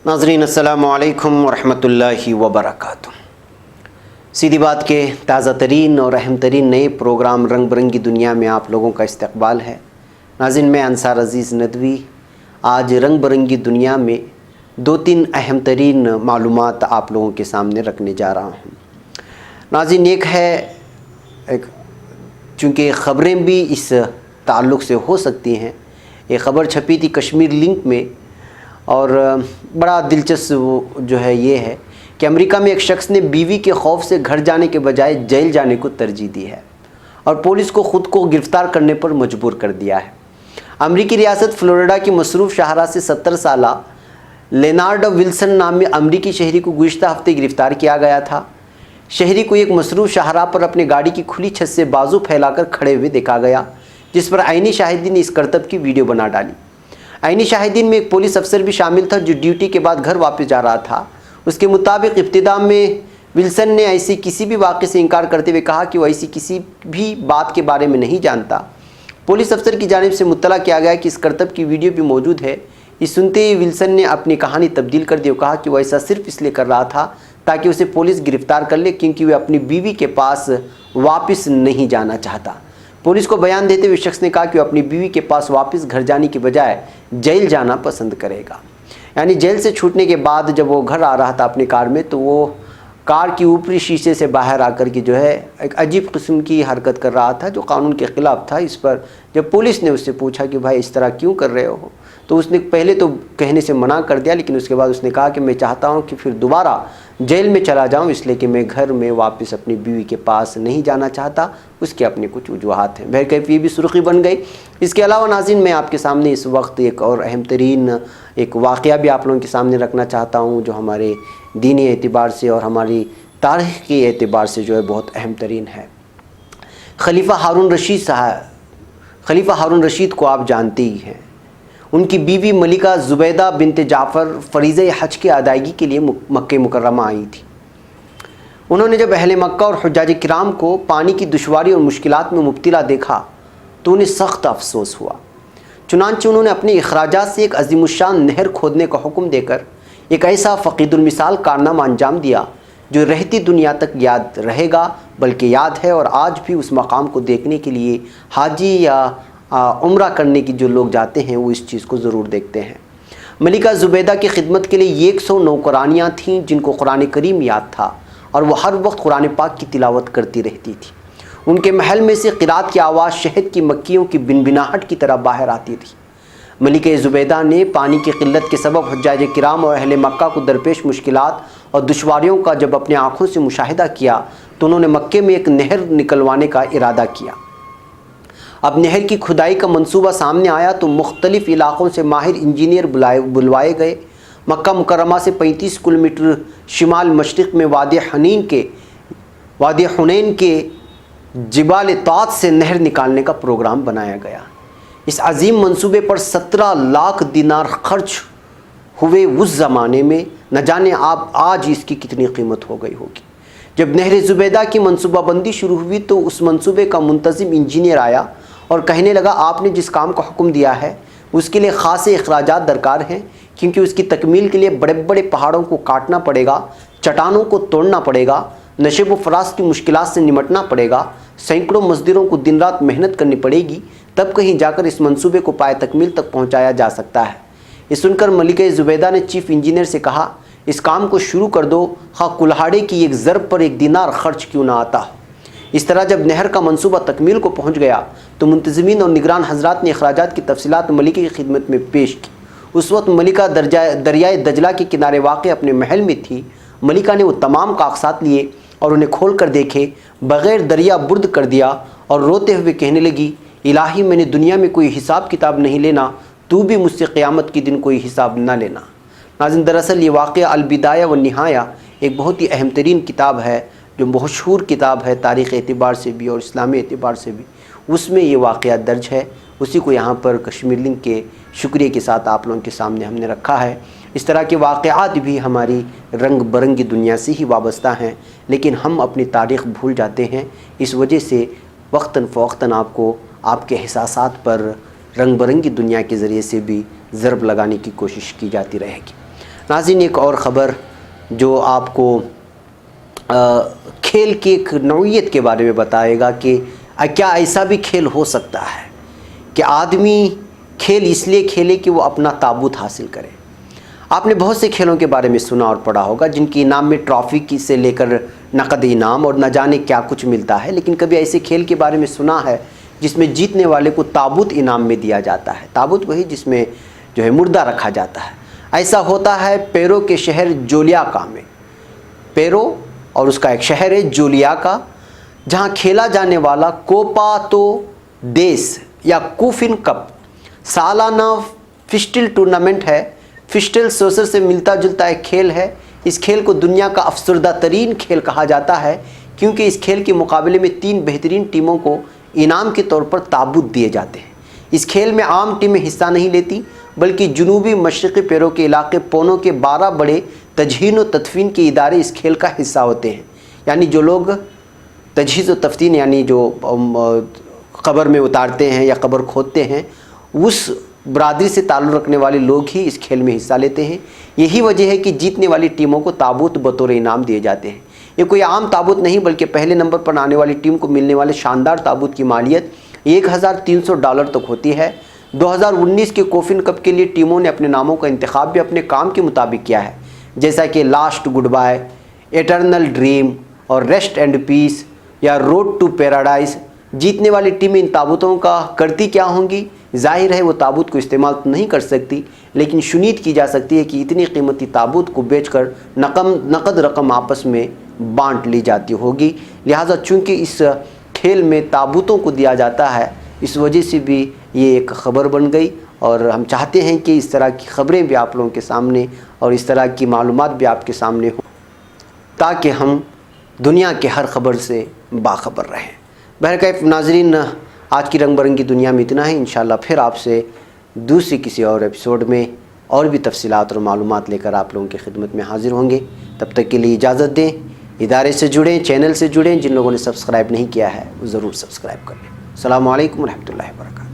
नाज़रीन अस्सलामु अलैकुम वरहमतुल्लाहि वबरकातुह। सीधी बात के ताज़ा तरीन और अहम तरीन नए प्रोग्राम रंग बिरंगी दुनिया में आप लोगों का इस्तकबाल है। नाज़रीन, मैं अंसार अज़ीज़ नदवी आज रंग बिरंगी दुनिया में दो तीन अहम तरीन मालूमात आप लोगों के सामने रखने जा रहा हूँ। नाज़रीन, एक चूँकि ख़बरें भी इस ताल्लुक़ से हो सकती हैं। ये ख़बर छपी थी कश्मीर लिंक में और बड़ा दिलचस्प जो है ये है कि अमेरिका में एक शख्स ने बीवी के खौफ से घर जाने के बजाय जेल जाने को तरजीह दी है और पुलिस को ख़ुद को गिरफ़्तार करने पर मजबूर कर दिया है। अमेरिकी रियासत फ़्लोरिडा की मसरूफ़ शाहरा से 70 साला लेनार्ड विल्सन नामी अमेरिकी शहरी को गुज़िश्ता हफ्ते गिरफ़्तार किया गया था। शहरी को एक मसरूफ़ शाहरा पर अपनी गाड़ी की खुली छत से बाजू फैलाकर खड़े हुए देखा गया, जिस पर आईनी शाहिदीन ने इस करतब की वीडियो बना डाली। आईनी शाहिदीन में एक पुलिस अफसर भी शामिल था जो ड्यूटी के बाद घर वापस जा रहा था। उसके मुताबिक इब्तिदा में विल्सन ने ऐसी किसी भी वाक़े से इनकार करते हुए कहा कि वो ऐसी किसी भी बात के बारे में नहीं जानता। पुलिस अफसर की जानिब से मुत्तला किया गया कि इस करतब की वीडियो भी मौजूद है। ये सुनते ही विल्सन ने अपनी कहानी तब्दील कर दी और कहा कि वो ऐसा सिर्फ इसलिए कर रहा था ताकि उसे पुलिस गिरफ़्तार कर ले, क्योंकि वह अपनी बीवी के पास वापस नहीं जाना चाहता। पुलिस को बयान देते हुए शख्स ने कहा कि वो अपनी बीवी के पास वापस घर जाने की बजाय जेल जाना पसंद करेगा। यानी जेल से छूटने के बाद जब वो घर आ रहा था अपनी कार में, तो वो कार की ऊपरी शीशे से बाहर आकर के जो है एक अजीब किस्म की हरकत कर रहा था जो कानून के ख़िलाफ़ था। इस पर जब पुलिस ने उससे पूछा कि भाई इस तरह क्यों कर रहे हो, तो उसने पहले तो कहने से मना कर दिया, लेकिन उसके बाद उसने कहा कि मैं चाहता हूँ कि फिर दोबारा जेल में चला जाऊँ, इसलिए कि मैं घर में वापस अपनी बीवी के पास नहीं जाना चाहता। उसके अपने कुछ वजूहात हैं। बहरकैफ भी सुर्खी बन गई। इसके अलावा नाज़रीन, मैं आपके सामने इस वक्त एक और अहम तरीन एक वाक़या भी आप लोगों के सामने रखना चाहता हूँ जो हमारे दीनी एतबार से और हमारी तारीख़ के एतबार से जो है बहुत अहम तरीन है। खलीफा हारून रशीद को आप जानते ही हैं। उनकी बीवी मलिका ज़ुबैदा बिनते जाफ़र फ़रीज़े हज की अदायगी के लिए मक्के मुकर्रमा आई थी। उन्होंने जब अहले मक्का और हुज्जाज किराम को पानी की दुश्वारी और मुश्किलात में मुब्तला देखा तो उन्हें सख्त अफसोस हुआ। चुनांचे उन्होंने अपने अखराजात से एक अज़ीमुश्शान नहर खोदने का हुक्म देकर एक ऐसा फ़क़ीदुल मिसाल कारनामा अंजाम दिया जो रहती दुनिया तक याद रहेगा, बल्कि याद है और आज भी उस मकाम को देखने के लिए हाजी या उम्रा करने की जो लोग जाते हैं वो इस चीज़ को ज़रूर देखते हैं। मलिका ज़ुबैदा की खिदमत के लिए 100 नौकरानियाँ थीं जिनको कुरान करीम याद था और वो हर वक्त कुरान पाक की तिलावत करती रहती थी। उनके महल में से क़िरात की आवाज़ शहद की मक्खियों की बिनबिनाहट की तरह बाहर आती थी। मलिका ज़ुबैदा ने पानी की क़िल्लत के सबब हुज्जाज किराम और अहले मक्का को दरपेश मुश्किलात और दुश्वारियों का जब अपनी आँखों से मुशाहिदा किया तो उन्होंने मक्के में एक नहर निकलवाने का इरादा किया। अब नहर की खुदाई का मंसूबा सामने आया तो मुख्तलिफ़ इलाक़ों से माहिर इंजीनियर बुलवाए गए। मक्का मुकर्रमा से 35 किलोमीटर शिमाल मशरिक़ में वादी हुनैन के जिबाल तात से नहर निकालने का प्रोग्राम बनाया गया। इस अजीम मंसूबे पर 17 लाख दिनार खर्च हुए। उस ज़माने में न जाने आप आज इसकी कितनी कीमत हो गई होगी। जब नहर ज़ुबैदा की मनसूबाबंदी शुरू हुई तो उस मंसूबे का मुंतज़िम इंजीनियर आया और कहने लगा, आपने जिस काम का हुक्म दिया है उसके लिए ख़ासे अखराजात दरकार हैं, क्योंकि उसकी तकमील के लिए बड़े बड़े पहाड़ों को काटना पड़ेगा, चट्टानों को तोड़ना पड़ेगा, नशेब व फराज की मुश्किलात से निमटना पड़ेगा, सैकड़ों मज़दूरों को दिन रात मेहनत करनी पड़ेगी, तब कहीं जाकर इस मंसूबे को पाए तकमील तक पहुँचाया जा सकता है। ये सुनकर मलिका ज़ुबैदा ने चीफ़ इंजीनियर से कहा, इस काम को शुरू कर दो, खा कुल्हाड़े की एक ज़रब पर 1 दिनार खर्च क्यों ना आता हो। इस तरह जब नहर का मंसूबा तकमील को पहुँच गया तो मुंतज़मीन और निगरान हज़रात ने अखराजात की तफसीलात मलिका की खिदमत में पेश की। उस वक्त मलिका दरियाए दजला के किनारे वाक़ अपने महल में थी। मलिका ने वो तमाम कागज़ात लिए और उन्हें खोल कर देखे बग़ैर दरिया बुर्द कर दिया और रोते हुए कहने लगी, इलाही मैंने दुनिया में कोई हिसाब किताब नहीं लेना, तू भी मुझसे क़यामत के दिन कोई हिसाब ना लेना। नाज़रीन, दरअसल ये वाक़या अल-बिदाया व निहाया एक बहुत ही अहम तरीन किताब है जो मशहूर किताब है तारीख़ एतबार से भी और इस्लामी एतबार से भी। उसमें ये वाक़या दर्ज है। उसी को यहाँ पर कश्मीर लिंक के शुक्रिया के साथ आप लोगों के सामने हमने रखा है। इस तरह के वाक़यात भी हमारी रंग बिरंगी दुनिया से ही वाबस्ता हैं, लेकिन हम अपनी तारीख़ भूल जाते हैं। इस वजह से वक्तन फ़वक्तन आपको आपके एहसासात पर रंग बिरंगी दुनिया के ज़रिए से भी ज़रब लगाने की कोशिश की जाती रहेगी। ناظرین ایک اور خبر جو آپ کو کھیل کی ایک نوعیت کے بارے میں بتائے گا کہ کیا ایسا بھی کھیل ہو سکتا ہے کہ آدمی کھیل اس لیے کھیلے کہ وہ اپنا تابوت حاصل کرے۔ آپ نے بہت سے کھیلوں کے بارے میں سنا اور پڑھا ہوگا جن کی انعام میں ٹرافی کی سے لے کر نقد انعام اور نہ جانے کیا کچھ ملتا ہے، لیکن کبھی ایسے کھیل کے بارے میں سنا ہے جس میں جیتنے والے کو تابوت انعام میں دیا جاتا ہے؟ تابوت وہی جس میں جو ہے مردہ رکھا جاتا ہے۔ ایسا ہوتا ہے پیرو کے شہر جولیاکا میں۔ پیرو اور اس کا ایک شہر ہے جولیاکا، جہاں کھیلا جانے والا کوپا تو دیس یا کوفن کپ سالانہ فسٹل ٹورنامنٹ ہے۔ فسٹل سوسر سے ملتا جلتا ایک کھیل ہے۔ اس کھیل کو دنیا کا افسردہ ترین کھیل کہا جاتا ہے کیونکہ اس کھیل کے مقابلے میں 3 بہترین ٹیموں کو انعام کے طور پر تابوت دیے جاتے ہیں۔ اس کھیل میں عام ٹیمیں حصہ نہیں لیتی بلکہ جنوبی مشرقی پیرو کے علاقے پونو کے 12 بڑے تجہین و تدفین کے ادارے اس کھیل کا حصہ ہوتے ہیں۔ یعنی جو لوگ تجہیز و تدفین یعنی جو قبر میں اتارتے ہیں یا قبر کھودتے ہیں، اس برادری سے تعلق رکھنے والے لوگ ہی اس کھیل میں حصہ لیتے ہیں۔ یہی وجہ ہے کہ جیتنے والی ٹیموں کو تابوت بطور انعام دیے جاتے ہیں۔ یہ کوئی عام تابوت نہیں بلکہ پہلے نمبر پر آنے والی ٹیم کو ملنے والے شاندار تابوت کی مالیت $1300 تک ہوتی ہے۔ 2019 کے کوفن کپ کے لیے ٹیموں نے اپنے ناموں کا انتخاب بھی اپنے کام کے مطابق کیا ہے، جیسا کہ last goodbye, eternal dream اور ریسٹ اینڈ پیس یا روڈ ٹو پیراڈائز۔ جیتنے والی ٹیمیں ان تابوتوں کا کرتی کیا ہوں گی؟ ظاہر ہے وہ تابوت کو استعمال تو نہیں کر سکتی، لیکن شنید کی جا سکتی ہے کہ اتنی قیمتی تابوت کو بیچ کر نقد رقم آپس میں بانٹ لی جاتی ہوگی۔ لہٰذا چونکہ اس کھیل میں تابوتوں کو دیا جاتا ہے، اس وجہ سے بھی یہ ایک خبر بن گئی، اور ہم چاہتے ہیں کہ اس طرح کی خبریں بھی آپ لوگوں کے سامنے اور اس طرح کی معلومات بھی آپ کے سامنے ہوں تاکہ ہم دنیا کے ہر خبر سے باخبر رہیں۔ بہرکیف ناظرین، آج کی رنگ برنگی دنیا میں اتنا ہے۔ انشاءاللہ پھر آپ سے دوسری کسی اور ایپیسوڈ میں اور بھی تفصیلات اور معلومات لے کر آپ لوگوں کی خدمت میں حاضر ہوں گے۔ تب تک کے لیے اجازت دیں۔ ادارے سے جڑیں، چینل سے جڑیں، جن لوگوں نے سبسکرائب نہیں کیا ہے وہ ضرور سبسکرائب کر لیں۔ السلام علیکم ورحمۃ اللہ وبرکاتہ۔